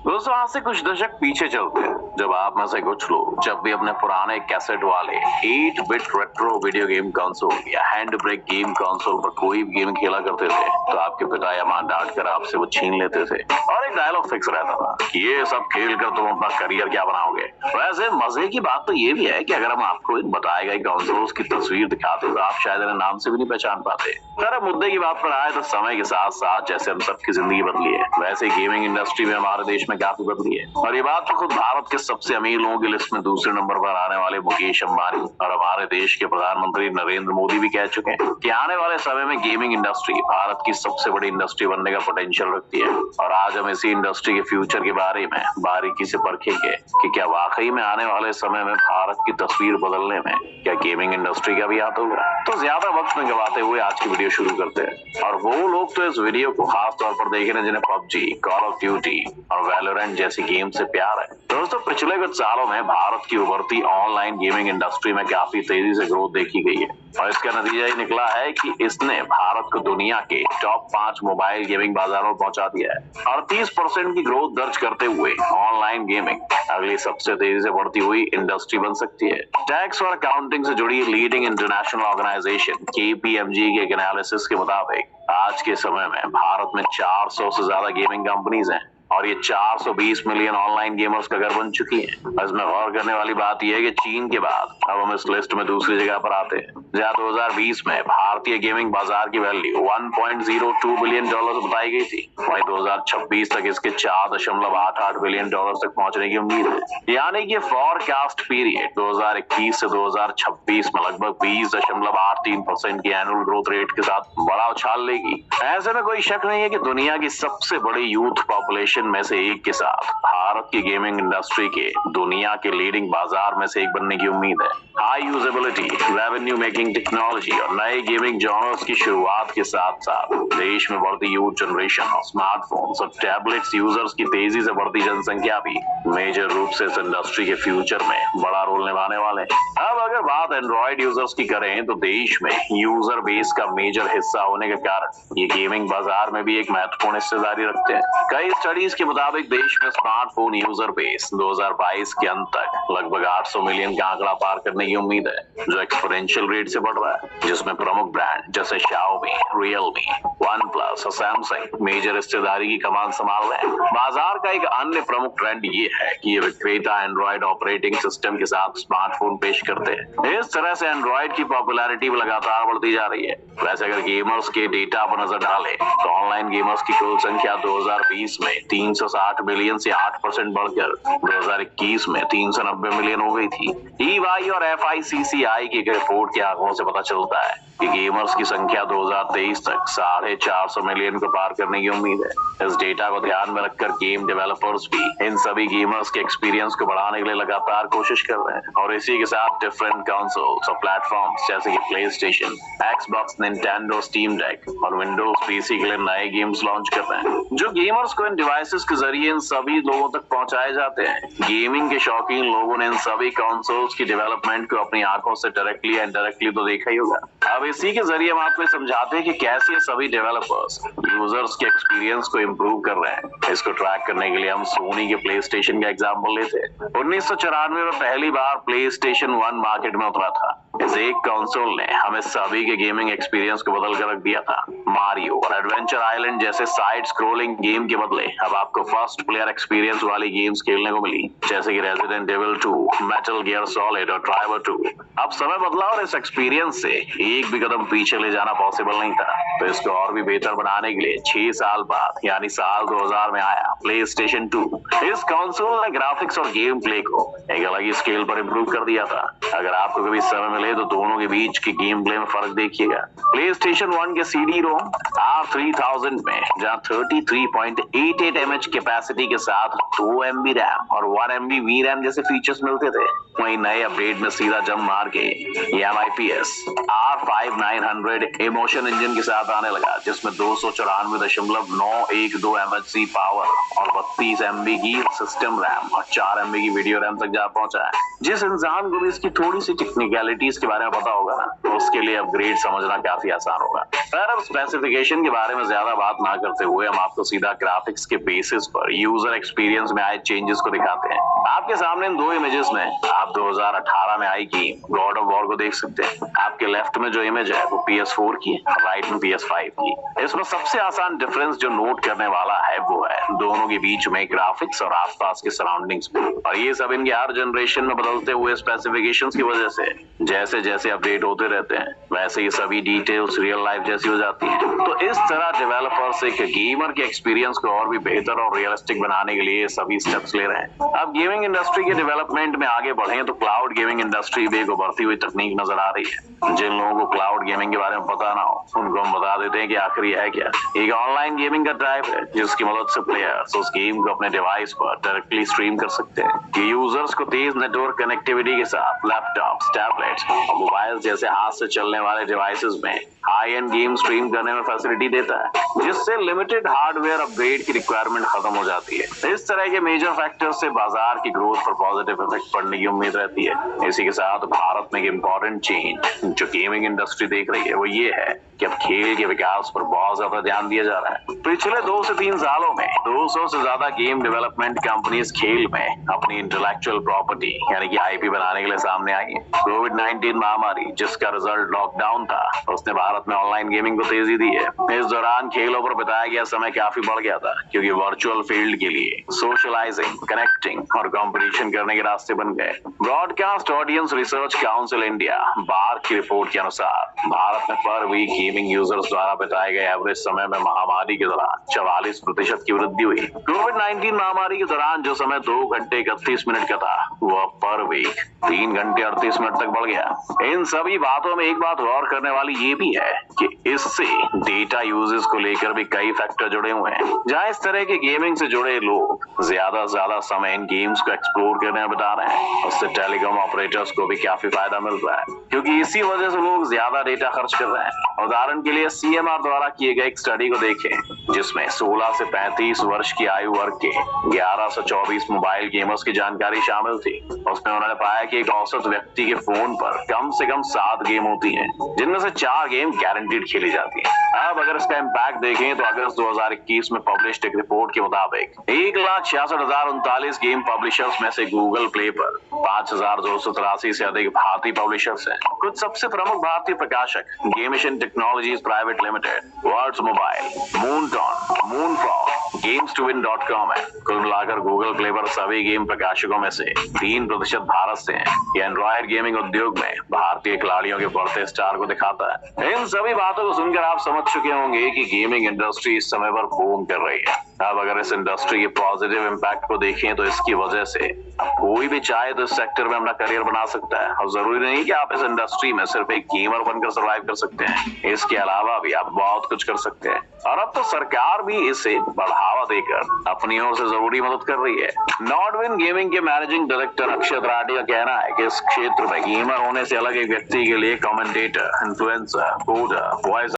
दोस्तों आज से कुछ दशक पीछे चलते हैं, जब आप में से कुछ लोग जब भी अपने पुराने कैसेट वाले 8 bit retro video game console या हैंड ब्रेक गेम कंसोल पर कोई भी गेम खेला करते थे तो आपके पिता या मां डांट कर आपसे वो छीन लेते थे और एक डायलॉग फिक्स रहता था कि ये सब खेल कर तुम अपना करियर क्या बनाओगे। वैसे मजे की बात तो ये भी है कि अगर हम आपको इन बताए गए कंसोल्स की तस्वीर दिखाते तो आप शायद इन्हें नाम से भी नहीं पहचान पाते। पर अब मुद्दे की बात पर आए तो समय के साथ साथ जैसे हम सबकी जिंदगी बदली है वैसे गेमिंग इंडस्ट्री में हमारे देश में काफी बदली है और ये बात तो खुद भारत के सबसे अमीर लोगों की लिस्ट में दूसरे नंबर पर आने वाले मुकेश अंबानी और हमारे देश के प्रधानमंत्री नरेंद्र मोदी भी कह चुके हैं कि आने वाले समय में गेमिंग इंडस्ट्री भारत की सबसे बड़ी इंडस्ट्री बनने का पोटेंशियल रखती है। और आज हम इसी इंडस्ट्री के फ्यूचर के बारे में बारीकी से परखेंगे कि क्या वाकई में आने वाले समय में भारत की तस्वीर बदलने में क्या गेमिंग इंडस्ट्री का भी हाथ होगा। तो ज्यादा वक्त में गवाते हुए आज की वीडियो शुरू करते हैं और वो लोग तो इस वीडियो को खास तौर पर देख रहे हैं जिन्हें पबजी, कॉल ऑफ ड्यूटी और वैलोरेंट जैसी गेम से प्यार है। दोस्तों पिछले कुछ सालों में भारत की उभरती ऑनलाइन गेमिंग इंडस्ट्री में काफी तेजी से ग्रोथ देखी गई है और इसका नतीजा ये निकला है कि इसने भारत को दुनिया के टॉप 5 मोबाइल गेमिंग बाजारों में पहुंचा दिया है और 30% की ग्रोथ दर्ज करते हुए ऑनलाइन गेमिंग अगली सबसे तेजी से बढ़ती हुई इंडस्ट्री बन सकती है। टैक्स और अकाउंटिंग से जुड़ी लीडिंग इंटरनेशनल ऑर्गेनाइजेशन KPMG के एक एनालिसिस के मुताबिक आज के समय में भारत में 400 से ज्यादा गेमिंग कंपनीज हैं और ये 420 मिलियन ऑनलाइन गेमर्स का घर बन चुकी हैं। इसमें गौर करने वाली बात यह है कि चीन के बाद अब हम इस लिस्ट में दूसरी जगह पर आते हैं जहां 2020 में भारतीय गेमिंग बाजार की वैल्यू $1.02 बिलियन बताई गई थी। वहीं 2026 तक इसके $4.88 बिलियन तक पहुंचने की उम्मीद है। यानी कि फॉरकास्ट पीरियड 2021 से 2026 में लगभग 20.83% की एनुअल ग्रोथ रेट के साथ बड़ा उछाल लेगी। ऐसे में कोई शक नहीं है कि दुनिया की सबसे बड़ी यूथ पॉपुलेशन में से एक के साथ भारत की गेमिंग इंडस्ट्री के दुनिया के लीडिंग बाजार में से एक बनने की उम्मीद है। High usability, revenue making technology और नए गेमिंग जॉनर्स की शुरुआत के साथ साथ देश में बढ़ती यूथ जनरेशन और स्मार्टफोन्स और टैबलेट्स यूजर्स की तेजी से बढ़ती जनसंख्या भी मेजर रूप से इस इंडस्ट्री के फ्यूचर में बड़ा रोल निभाने वाले हैं। अब अगर बात एंड्रॉइड यूजर्स की करें तो देश में यूजर बेस का मेजर हिस्सा होने के कारण ये गेमिंग बाजार में भी एक महत्वपूर्ण हिस्सेदारी रखते हैं। कई स्टडीज के मुताबिक देश में स्मार्टफोन यूजर बेस 2022 के अंत तक लगभग 800 मिलियन का आंकड़ा पार करने की उम्मीद है जो एक्सपोनेंशियल रेट से बढ़ रहा है, जिसमें प्रमुख ब्रांड जैसे Xiaomi, Realme, OnePlus और Samsung मेजर हिस्सेदारी की कमान संभाल रहे हैं। बाजार का एक अन्य प्रमुख ट्रेंड ये है कि ये विक्रेता एंड्रॉइड ऑपरेटिंग सिस्टम के साथ स्मार्टफोन पेश करते हैं। इस तरह से एंड्रॉइड की पॉपुलैरिटी लगातार बढ़ती जा रही है। वैसे अगर गेमर्स के डेटा पर नजर डालें तो ऑनलाइन गेमर्स की कुल संख्या 2020 में 360 मिलियन से 8% बढ़कर 2021 में 390 मिलियन हो गई थी। EY और FICCI की रिपोर्ट के आंकड़ों से पता चलता है कि गेमर्स की संख्या 2023 तक 450 मिलियन को पार करने की उम्मीद है। इस डेटा को ध्यान में रखकर गेम डेवलपर्स भी इन सभी गेमर्स के एक्सपीरियंस को बढ़ाने के लिए लगातार कोशिश कर रहे हैं और इसी के साथ डिफरेंट कंसोल्स और प्लेटफॉर्म्स जैसे कि PlayStation, Xbox, Nintendo, Steam Deck और Windows PC के लिए नए गेम्स लॉन्च कर रहे हैं जो गेमर्स को इन डिवाइसेस के जरिए इन सभी लोगों तक पहुंचाए जाते हैं। गेमिंग के शौकीन लोगों ने इन सभी कंसोल्स की डेवलपमेंट को अपनी आंखों से डायरेक्टली या इनडायरेक्टली तो देखा ही होगा। अब इसी के जरिए हम आपको समझाते हैं कि कैसे सभी डेवलपर्स यूजर्स के एक्सपीरियंस को इम्प्रूव कर रहे हैं। इसको ट्रैक करने के लिए हम सोनी के PlayStation का एग्जांपल लेते हैं। 1994 में पहली बार PlayStation 1 मार्केट में उतरा था। इस एक कंसोल ने हमें सभी के गेमिंग एक्सपीरियंस को बदल कर रख दिया था। मारियो और एडवेंचर आइलैंड जैसे साइड स्क्रोलिंग गेम के बदले अब आपको फर्स्ट प्लेयर एक्सपीरियंस वाली गेम्स खेलने को मिली जैसे कि Resident Evil 2, Metal Gear Solid और ड्राइवर 2। अब समय बदला और इस एक्सपीरियंस से एक भी कदम पीछे ले जाना पॉसिबल नहीं था। तो इसको और भी बेहतर बनाने के लिए 6 साल बाद यानी साल 2000 में आया PlayStation 2। इस कंसोल ने ग्राफिक्स और गेम प्ले को एक अलग ही स्केल पर इम्प्रूव कर दिया था। अगर आपको कभी समय मिले तो दोनों के बीच की गेम प्ले में फर्क देखिएगा। PlayStation 1 के CD-ROM R3000 में जहां 33.88 mAh कैपेसिटी के साथ 2 MB रैम और 1 MB VRAM जैसे फीचर्स मिलते थे, वहीं नए अपडेट में सीधा जंप मार के MIPS R5900 इमोशन इंजन के साथ आने लगा जिसमें 294.912 MHz पावर और 32 MB की सिस्टम रैम और 4 MB की वीडियो रैम तक जा पहुंचा है। जिस इंसान को भी इसकी थोड़ी सी टेक्निकलिटीज के बारे में पता होगा ना, तो उसके लिए अपग्रेड समझना काफी आसान होगा। पर अब स्पेसिफिकेशन के बारे में ज्यादा बात ना करते हुए हम आपको सीधा ग्राफिक्स के बेसिस पर यूजर एक्सपीरियंस में आए चेंजेस को दिखाते हैं। आपके सामने इन दो इमेजेस में आप 2018 में आई गेम गॉड ऑफ वॉर को देख सकते हैं। आपके लेफ्ट में जो इमेज है वो PS4 की है, राइट में PS5 की। इसमें सबसे आसान डिफरेंस जो नोट करने वाला है वो है दोनों के बीच में ग्राफिक्स और आसपास के सराउंडिंग्स में। और ये सब इनके हर जनरेशन में बदलते हुए स्पेसिफिकेशंस की वजह से जैसे जैसे अपडेट होते रहते हैं वैसे ही सभी डिटेल्स रियल लाइफ जैसी हो जाती है। तो इस तरह डेवलपर्स एक गेमर के एक्सपीरियंस को और भी बेहतर और रियलिस्टिक बनाने के लिए सभी स्टेप्स ले रहे हैं। अब गेमिंग इंडस्ट्री के डेवलपमेंट में आगे बढ़े तो क्लाउड गेमिंग इंडस्ट्री भी एक उभरती हुई तकनीक नजर आ रही है। जिन लोगों को क्लाउड गेमिंग के बारे में पता ना हो उनको हम बता देते हैं कि आखिर है क्या। एक ऑनलाइन गेमिंग का टाइप है जिसकी मदद से प्लेयर्स उस गेम को अपने डिवाइस पर डायरेक्टली स्ट्रीम कर सकते हैं। ये यूजर्स को तेज नेटवर्क कनेक्टिविटी के साथ लैपटॉप, टैबलेट्स और मोबाइल जैसे हाथ से चलने वाले डिवाइसेस में हाई एंड गेम स्ट्रीम करने में फैसिलिटी देता है, जिससे लिमिटेड हार्डवेयर अपग्रेड की रिक्वायरमेंट खत्म हो जाती है। इस तरह के मेजर फैक्टर्स से बाजार की ग्रोथ पर पॉजिटिव इफेक्ट पड़ने की उम्मीद रहती है। इसी के साथ भारत में एक इंपॉर्टेंट चेंज जो गेमिंग इंडस्ट्री देख रही है वो ये है कि अब खेल के विकास पर बहुत ज्यादा ध्यान दिया जा रहा है। पिछले 2 से 3 सालों में 200 से ज्यादा गेम डेवलपमेंट कंपनीज खेल में अपनी इंटेलेक्चुअल प्रॉपर्टी यानी कि IP बनाने के लिए सामने आई है। कोविड-19 महामारी जिसका रिजल्ट लॉकडाउन था उसने भारत में ऑनलाइन गेमिंग को तेजी दी है। इस दौरान खेलों पर बिताया गया समय काफी बढ़ गया था क्योंकि वर्चुअल फील्ड के लिए सोशलाइजिंग, कनेक्टिंग और कंपटीशन करने के रास्ते बन गए। Broadcast Audience Research Council India BARC की रिपोर्ट के अनुसार भारत में पर वीक गेमिंग यूजर्स द्वारा बिताए गए एवरेज समय में महामारी के दौरान 44% की वृद्धि हुई। कोविड-19 महामारी के दौरान जो समय 2 घंटे 31 मिनट का था वो अब पर वीक 3 घंटे 38 मिनट तक बढ़ गया। इन सभी बातों में एक बात गौर करने वाली ये भी है कि इससे डेटा यूजेस को लेकर भी कई फैक्टर जुड़े हुए हैं। जहां इस तरह के गेमिंग से जुड़े लोग ज्यादा से ज्यादा समय इन गेम्स को एक्सप्लोर करने में बिता रहे हैं, उससे टेलीकॉम ऑपरेटर्स को भी काफी फायदा मिल रहा है क्योंकि इसी वजह से लोग ज्यादा डेटा खर्च कर रहे हैं। उदाहरण के लिए CMR द्वारा किए गए एक स्टडी को देखें जिसमें 16 से 35 वर्ष की आयु वर्ग के 11 से 24 मोबाइल गेमर्स की जानकारी शामिल थी। उसमें उन्होंने पाया कि एक औसत व्यक्ति के फोन पर कम से कम 7 गेम होती हैं, जिनमें से 4 गेम गारंटीड खेली जाती है। अब अगर इसका इम्पैक्ट देखें तो अगस्त 2021 में पब्लिश्ड एक रिपोर्ट के मुताबिक 1,66,039 गेम पब्लिशर्स में से गूगल प्ले पर 5,283 से अधिक भारतीय पब्लिशर्स हैं। कुछ सबसे प्रमुख भारतीय प्रकाशक गेमिशन technologies private limited, words mobile, Moonton, Moonfrog, games2win.com है। कुल मिलाकर गूगल प्ले पर सभी गेम प्रकाशकों में से 3% भारत से हैं। ये एंड्रॉइड गेमिंग उद्योग में भारतीय खिलाड़ियों के बढ़ते स्टार को दिखाता है। इन सभी बातों को सुनकर आप समझ चुके होंगे कि गेमिंग इंडस्ट्री इस समय पर बूम कर रही है। अब अगर इस इंडस्ट्री के पॉजिटिव इम्पैक्ट को देखें तो इसकी वजह से कोई भी चाहे तो इस सेक्टर में अपना करियर बना सकता है और जरूरी नहीं कि आप इस इंडस्ट्री में सिर्फ एक गेमर बनकर सर्वाइव कर सकते हैं। इसके अलावा भी आप बहुत कुछ कर सकते हैं और अब तो सरकार भी इसे बढ़ावा देकर अपनी ओर से जरूरी मदद कर रही है। नॉर्डविन गेमिंग के मैनेजिंग डायरेक्टर अक्षय त्रिपाठी का कहना है कि इस क्षेत्र में गेमर होने से अलग एक व्यक्ति के लिए कमेंटेटर, इन्फ्लुएंसर, कोडर, वॉइस